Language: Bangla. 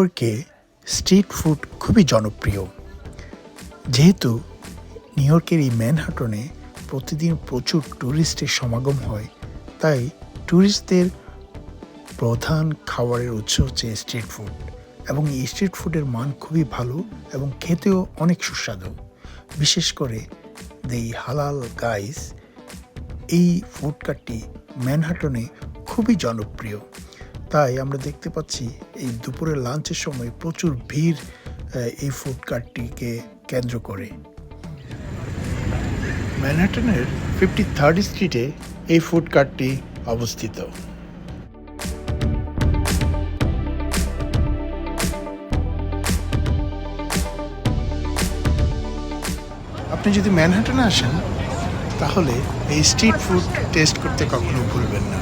ইয়র্কে স্ট্রিট ফুড খুবই জনপ্রিয়। যেহেতু নিউ ইয়র্কের এই ম্যানহাটনে প্রতিদিন প্রচুর ট্যুরিস্টের সমাগম হয়, তাই ট্যুরিস্টদের প্রধান খাবারের উৎস হচ্ছে স্ট্রিট ফুড, এবং এই স্ট্রিট ফুডের মান খুবই ভালো এবং খেতেও অনেক সুস্বাদু। বিশেষ করে দি হালাল গাইস এই ফুড কার্টটি ম্যানহাটনে খুবই জনপ্রিয়। তাই আমরা দেখতে পাচ্ছি এই দুপুরের লাঞ্চের সময় প্রচুর ভিড় এই ফুড কার্টটিকে কেন্দ্র করে। ম্যানহাটনের 53rd স্ট্রিটে এই ফুড কার্টটি অবস্থিত। আপনি যদি ম্যানহাটনে আসেন তাহলে এই স্ট্রিট ফুড টেস্ট করতে কখনো ভুলবেন না।